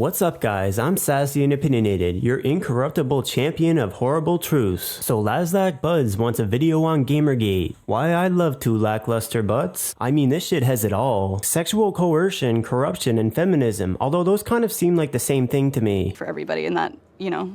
what's up guys, I'm Sassy and Opinionated, your incorruptible champion of horrible truths. So Lazlack Buds wants a video on Gamergate. Why I love two lackluster butts? I mean, this shit has it all. Sexual coercion, corruption, and feminism, although those kind of seem like the same thing to me. For everybody in that,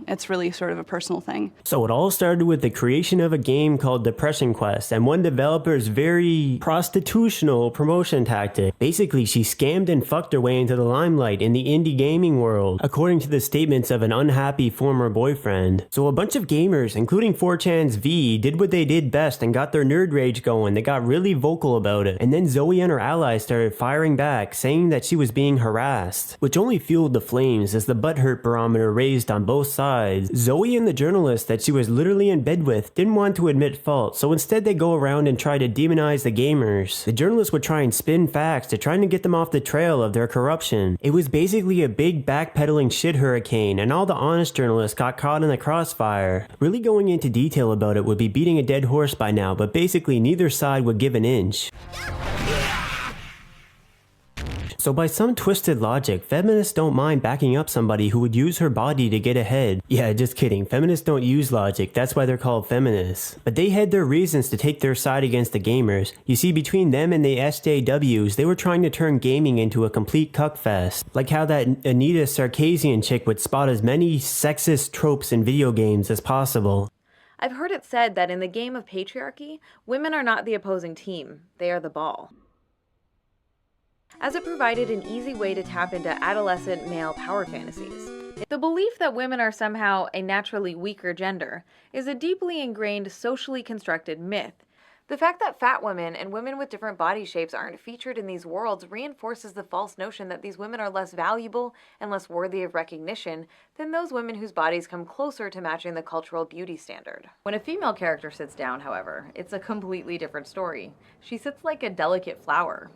it's really sort of a personal thing. So it all started with the creation of a game called Depression Quest and one developer's very prostitutional promotion tactic. Basically, she scammed and fucked her way into the limelight in the indie gaming world, according to the statements of an unhappy former boyfriend. So a bunch of gamers, including 4chan's V, did what they did best and got their nerd rage going. They got really vocal about it. And then Zoe and her allies started firing back, saying that she was being harassed, which only fueled the flames as the butthurt barometer raised on both sides. Zoe and the journalist that she was literally in bed with didn't want to admit fault, so instead they go around and try to demonize the gamers. The journalist would try and spin facts to try to get them off the trail of their corruption. It was basically a big backpedaling shit hurricane, and all the honest journalists got caught in the crossfire. Really going into detail about it would be beating a dead horse by now, but basically neither side would give an inch. So by some twisted logic, feminists don't mind backing up somebody who would use her body to get ahead. Yeah, just kidding, feminists don't use logic, that's why they're called feminists. But they had their reasons to take their side against the gamers. You see, between them and the SJWs, they were trying to turn gaming into a complete cuckfest. Like how that Anita Sarkeesian chick would spot as many sexist tropes in video games as possible. I've heard it said that in the game of patriarchy, women are not the opposing team, they are the ball. As it provided an easy way to tap into adolescent male power fantasies. The belief that women are somehow a naturally weaker gender is a deeply ingrained, socially constructed myth. The fact that fat women and women with different body shapes aren't featured in these worlds reinforces the false notion that these women are less valuable and less worthy of recognition than those women whose bodies come closer to matching the cultural beauty standard. When a female character sits down, however, it's a completely different story. She sits like a delicate flower.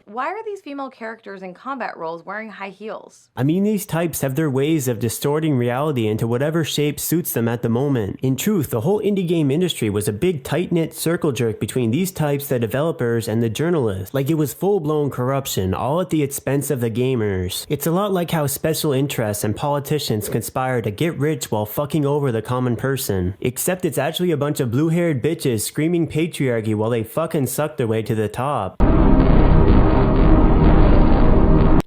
Why are these female characters in combat roles wearing high heels? I mean, these types have their ways of distorting reality into whatever shape suits them at the moment. In truth, the whole indie game industry was a big tight-knit circle jerk between these types, the developers, and the journalists. Like it was full-blown corruption, all at the expense of the gamers. It's a lot like how special interests and politicians conspire to get rich while fucking over the common person. Except it's actually a bunch of blue-haired bitches screaming patriarchy while they fucking suck their way to the top.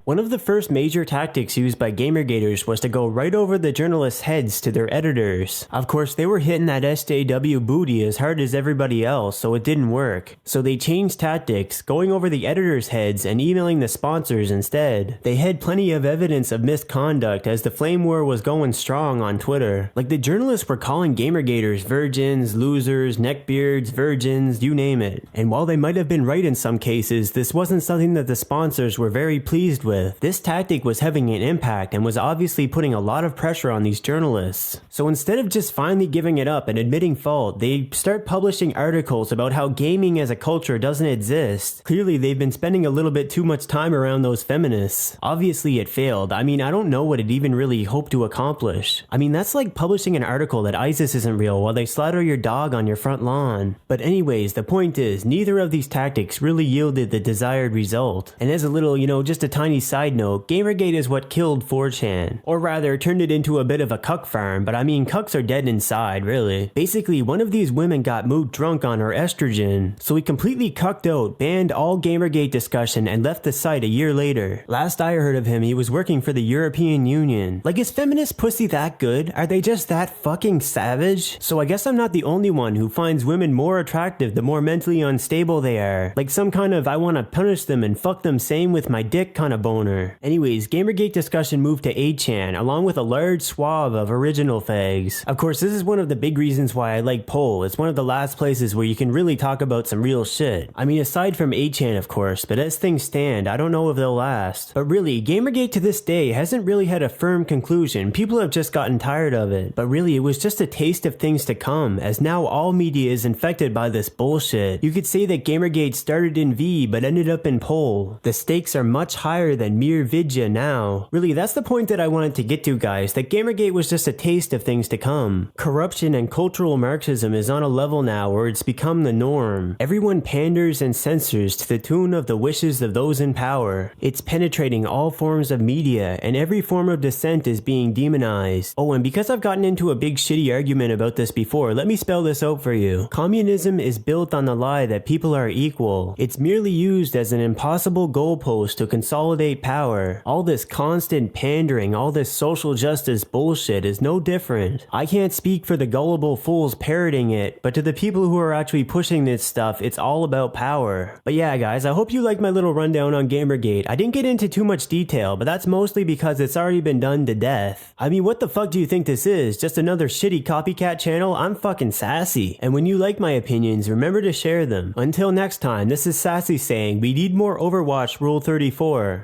One of the first major tactics used by Gamergaters was to go right over the journalists' heads to their editors. Of course, they were hitting that SJW booty as hard as everybody else, so it didn't work. So they changed tactics, going over the editors' heads and emailing the sponsors instead. They had plenty of evidence of misconduct as the flame war was going strong on Twitter. Like the journalists were calling Gamergaters virgins, losers, neckbeards, virgins, you name it. And while they might have been right in some cases, this wasn't something that the sponsors were very pleased with. This tactic was having an impact and was obviously putting a lot of pressure on these journalists. So instead of just finally giving it up and admitting fault, they start publishing articles about how gaming as a culture doesn't exist. Clearly they've been spending a little bit too much time around those feminists. Obviously it failed. I mean, I don't know what it even really hoped to accomplish. I mean, that's like publishing an article that ISIS isn't real while they slaughter your dog on your front lawn. But anyways, the point is, neither of these tactics really yielded the desired result. And as a little, just a tiny side note, Gamergate is what killed 4chan. Or rather, turned it into a bit of a cuck farm, but I mean, cucks are dead inside, really. Basically, one of these women got mood drunk on her estrogen, so he completely cucked out, banned all Gamergate discussion, and left the site a year later. Last I heard of him, he was working for the European Union. Like, is feminist pussy that good? Are they just that fucking savage? So I guess I'm not the only one who finds women more attractive the more mentally unstable they are. Like some kind of I wanna punish them and fuck them same with my dick kind of boner. Anyways, Gamergate discussion moved to 8chan, along with a large swath of original fags. Of course, this is one of the big reasons why I like Poll. It's one of the last places where you can really talk about some real shit. I mean, aside from 8chan, of course, but as things stand, I don't know if they'll last. But really, Gamergate to this day hasn't really had a firm conclusion. People have just gotten tired of it. But really, it was just a taste of things to come, as now all media is infected by this bullshit. You could say that Gamergate started in V, but ended up in Poll. The stakes are much higher than mere vidya now. Really, that's the point that I wanted to get to, guys, that Gamergate was just a taste of things to come. Corruption and cultural Marxism is on a level now where it's become the norm. Everyone panders and censors to the tune of the wishes of those in power. It's penetrating all forms of media, and every form of dissent is being demonized. Oh, and because I've gotten into a big shitty argument about this before, let me spell this out for you. Communism is built on the lie that people are equal. It's merely used as an impossible goalpost to consolidate power. All this constant pandering, all this social justice bullshit is no different. I can't speak for the gullible fools parroting it, but to the people who are actually pushing this stuff, it's all about power. But yeah, guys, I hope you liked my little rundown on Gamergate. I didn't get into too much detail, but that's mostly because it's already been done to death. I mean, what the fuck do you think this is? Just another shitty copycat channel? I'm fucking Sassy. And when you like my opinions, remember to share them. Until next time, this is Sassy saying we need more Overwatch Rule 34.